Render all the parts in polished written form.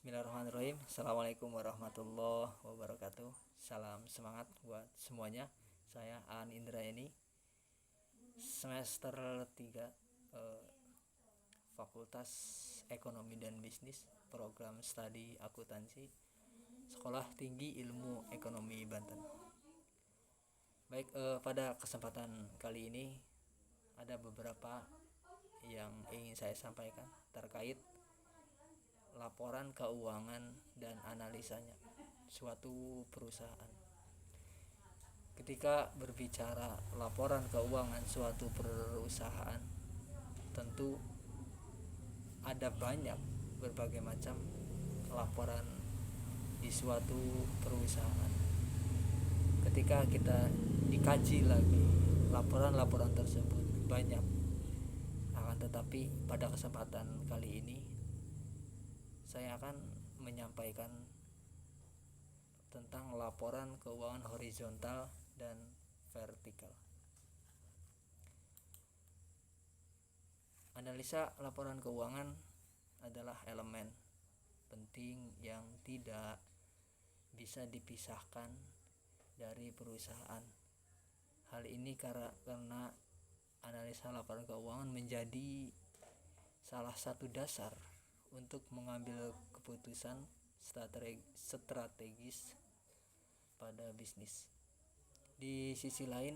Bismillahirrahmanirrahim. Assalamualaikum warahmatullahi wabarakatuh. Salam semangat buat semuanya. Saya Aan Indra ini semester 3 Fakultas Ekonomi dan Bisnis, program studi akuntansi, Sekolah Tinggi Ilmu Ekonomi Banten. Baik, pada kesempatan kali ini ada beberapa yang ingin saya sampaikan terkait laporan keuangan dan analisanya suatu perusahaan. Ketika berbicara laporan keuangan suatu perusahaan, tentu ada banyak berbagai macam laporan di suatu perusahaan. Ketika kita dikaji lagi laporan-laporan tersebut banyak, akan tetapi pada kesempatan kali ini saya akan menyampaikan tentang laporan keuangan horizontal dan vertikal. Analisa laporan keuangan adalah elemen penting yang tidak bisa dipisahkan dari perusahaan. Hal ini karena analisa laporan keuangan menjadi salah satu dasar untuk mengambil keputusan strategis pada bisnis. Di sisi lain,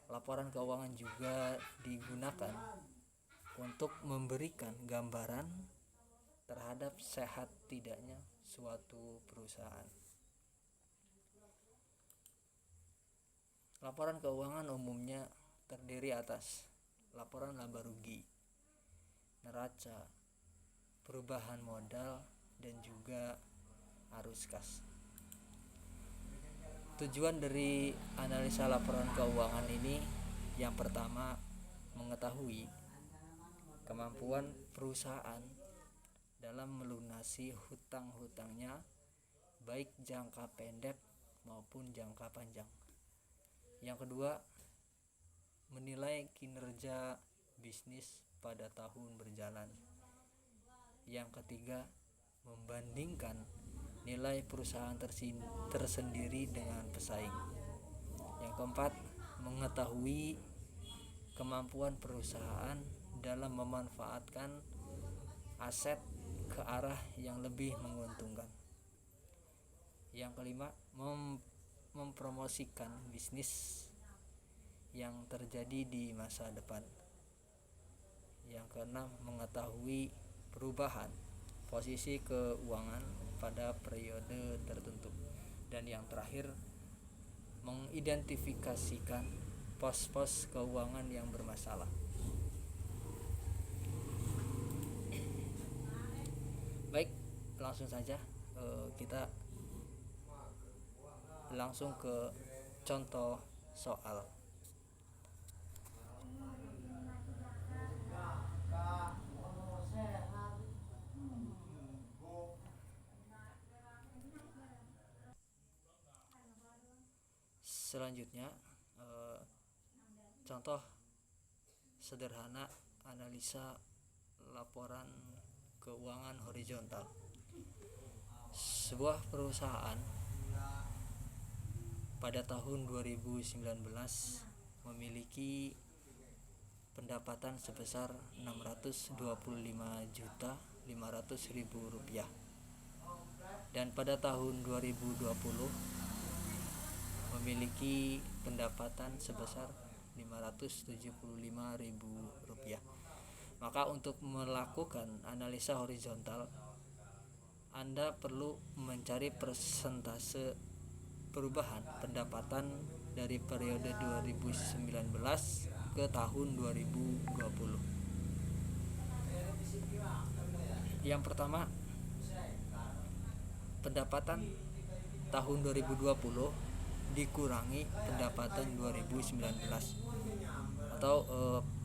laporan keuangan juga digunakan untuk memberikan gambaran terhadap sehat tidaknya suatu perusahaan. Laporan keuangan umumnya terdiri atas laporan laba rugi, neraca, perubahan modal, dan juga arus kas. Tujuan dari analisa laporan keuangan ini yang pertama, mengetahui kemampuan perusahaan dalam melunasi hutang-hutangnya baik jangka pendek maupun jangka panjang. Yang kedua, menilai kinerja bisnis pada tahun berjalan. Yang ketiga, membandingkan nilai perusahaan tersendiri dengan pesaing. Yang keempat, mengetahui kemampuan perusahaan dalam memanfaatkan aset ke arah yang lebih menguntungkan. Yang kelima, mempromosikan bisnis yang terjadi di masa depan. Yang keenam, mengetahui perubahan posisi keuangan pada periode tertentu. Dan yang terakhir, mengidentifikasikan pos-pos keuangan yang bermasalah. Baik, langsung saja kita langsung ke contoh soal. Selanjutnya, contoh sederhana analisa laporan keuangan horizontal. Sebuah perusahaan pada tahun 2019 memiliki pendapatan sebesar Rp625.500.000 dan pada tahun 2020 memiliki pendapatan sebesar Rp575.000. Maka untuk melakukan analisa horizontal, Anda perlu mencari persentase perubahan pendapatan dari periode 2019 ke tahun 2020. Yang pertama, pendapatan tahun 2020 dikurangi pendapatan 2019 atau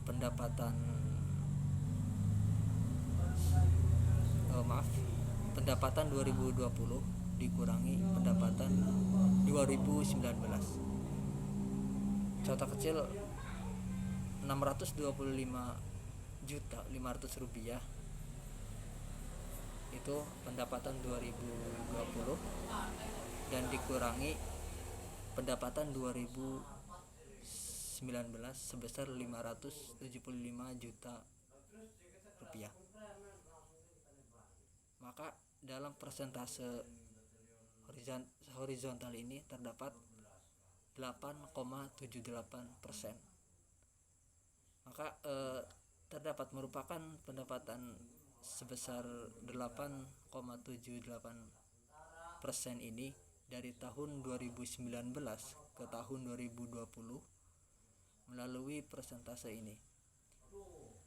pendapatan 2020 dikurangi pendapatan 2019. Contoh kecil, Rp625.500.000 yaitu pendapatan 2020 dan dikurangi pendapatan 2019 sebesar 575 juta rupiah. Maka dalam persentase horizontal ini terdapat 8,78%. Maka terdapat merupakan pendapatan sebesar 8,78% ini dari tahun 2019 ke tahun 2020 melalui persentase ini.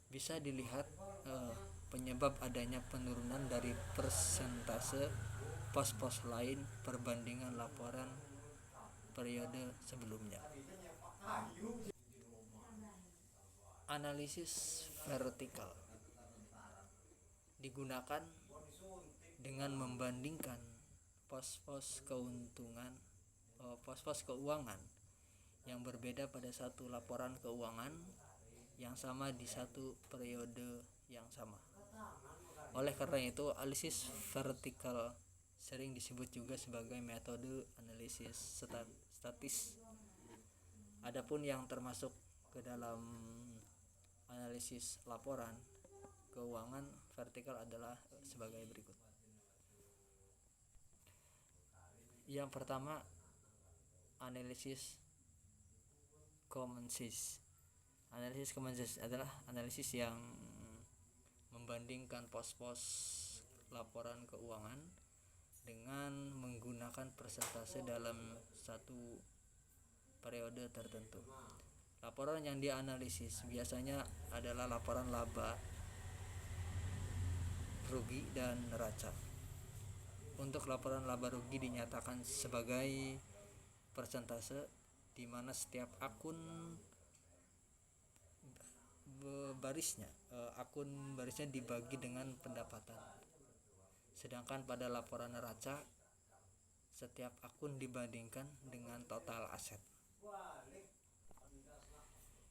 Bisa dilihat penyebab adanya penurunan dari persentase pos-pos lain perbandingan laporan periode sebelumnya. Analisis vertikal digunakan dengan membandingkan pos-pos keuangan yang berbeda pada satu laporan keuangan yang sama di satu periode yang sama. Oleh karena itu, analisis vertikal sering disebut juga sebagai metode analisis statis. Adapun yang termasuk ke dalam analisis laporan keuangan vertikal adalah sebagai berikut. Yang pertama, analisis common sense. Analisis common sense adalah analisis yang membandingkan pos-pos laporan keuangan dengan menggunakan persentase dalam satu periode tertentu. Laporan yang dianalisis biasanya adalah laporan laba, rugi, dan neraca. Untuk laporan laba rugi dinyatakan sebagai persentase di mana setiap akun barisnya dibagi dengan pendapatan. Sedangkan pada laporan neraca setiap akun dibandingkan dengan total aset.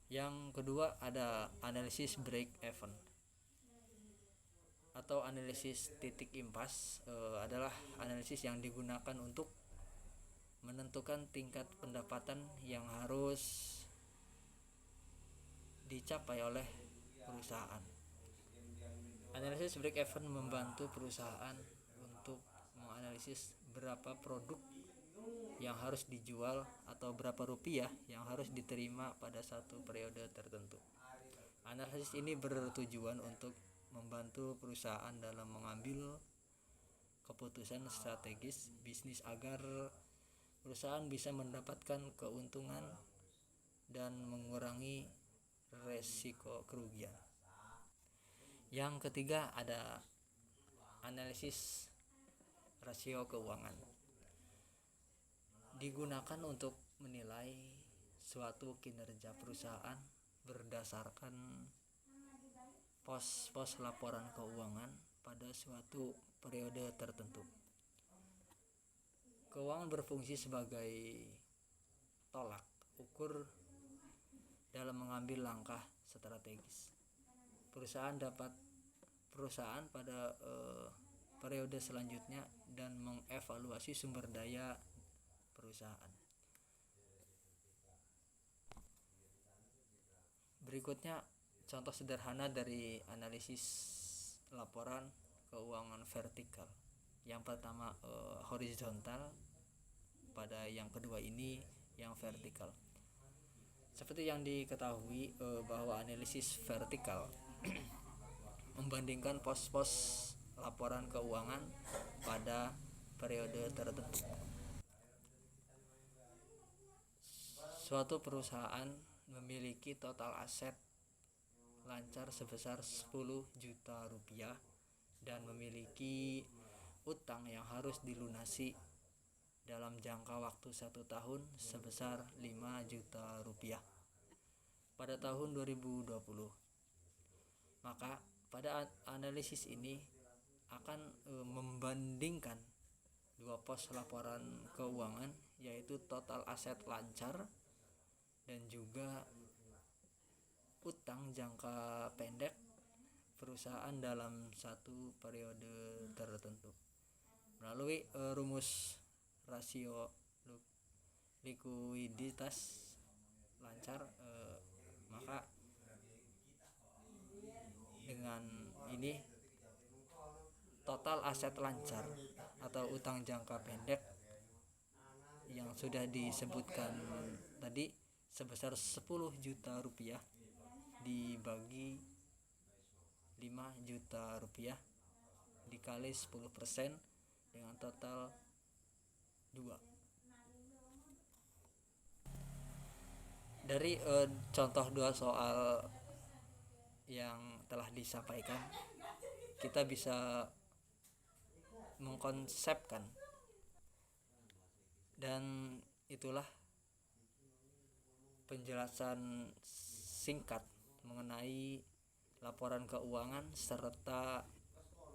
Yang kedua ada analisis break even atau analisis titik impas, adalah analisis yang digunakan untuk menentukan tingkat pendapatan yang harus dicapai oleh perusahaan. Analisis break even membantu perusahaan untuk menganalisis berapa produk yang harus dijual atau berapa rupiah yang harus diterima pada satu periode tertentu. Analisis ini bertujuan untuk membantu perusahaan dalam mengambil keputusan strategis bisnis agar perusahaan bisa mendapatkan keuntungan dan mengurangi resiko kerugian. Yang ketiga ada analisis rasio keuangan. Digunakan untuk menilai suatu kinerja perusahaan berdasarkan pos-pos laporan keuangan pada suatu periode tertentu. Keuangan berfungsi sebagai tolak ukur dalam mengambil langkah strategis perusahaan pada periode selanjutnya dan mengevaluasi sumber daya perusahaan. Berikutnya contoh sederhana dari analisis laporan keuangan vertikal. Yang pertama horizontal, pada yang kedua ini yang vertikal. Seperti yang diketahui bahwa analisis vertikal membandingkan pos-pos laporan keuangan pada periode tertentu. Suatu perusahaan memiliki total aset lancar sebesar 10 juta rupiah dan memiliki utang yang harus dilunasi dalam jangka waktu 1 tahun sebesar 5 juta rupiah pada tahun 2020. Maka pada analisis ini akan membandingkan dua pos laporan keuangan, yaitu total aset lancar dan juga utang jangka pendek perusahaan dalam satu periode tertentu. Melalui rumus rasio likuiditas lancar, maka dengan ini total aset lancar atau utang jangka pendek yang sudah disebutkan tadi sebesar 10 juta rupiah dibagi 5 juta rupiah dikali 10% dengan total 2. Dari contoh 2 soal yang telah disampaikan, kita bisa mengkonsepkan, dan itulah penjelasan singkat mengenai laporan keuangan serta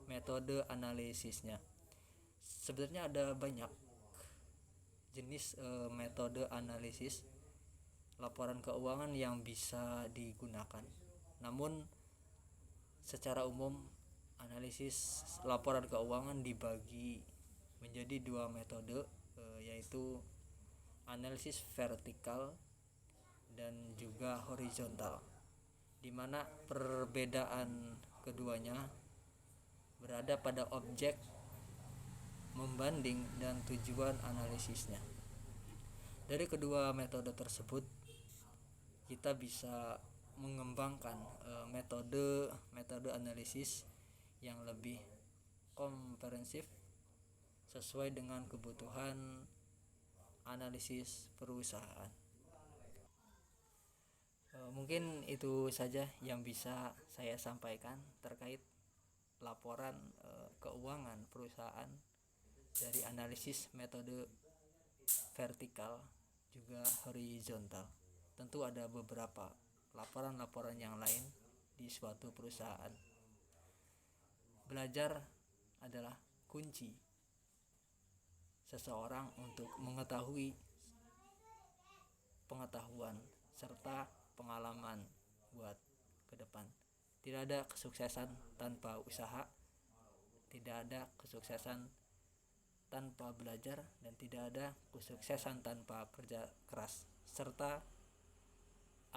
metode analisisnya. Sebenarnya ada banyak jenis metode analisis laporan keuangan yang bisa digunakan. Namun secara umum analisis laporan keuangan dibagi menjadi 2 metode, yaitu analisis vertikal dan juga horizontal, di mana perbedaan keduanya berada pada objek membanding dan tujuan analisisnya. Dari kedua metode tersebut kita bisa mengembangkan metode analisis yang lebih komprehensif sesuai dengan kebutuhan analisis perusahaan. Mungkin itu saja yang bisa saya sampaikan terkait laporan keuangan perusahaan dari analisis metode vertikal juga horizontal. Tentu ada beberapa laporan-laporan yang lain di suatu perusahaan. Belajar adalah kunci seseorang untuk mengetahui pengetahuan serta pengalaman buat ke depan. Tidak ada kesuksesan tanpa usaha, tidak ada kesuksesan tanpa belajar, dan tidak ada kesuksesan tanpa kerja keras serta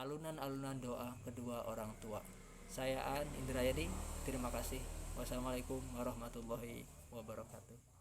alunan-alunan doa kedua orang tua. Saya Aan Indrayadi, terima kasih. Wassalamualaikum warahmatullahi wabarakatuh.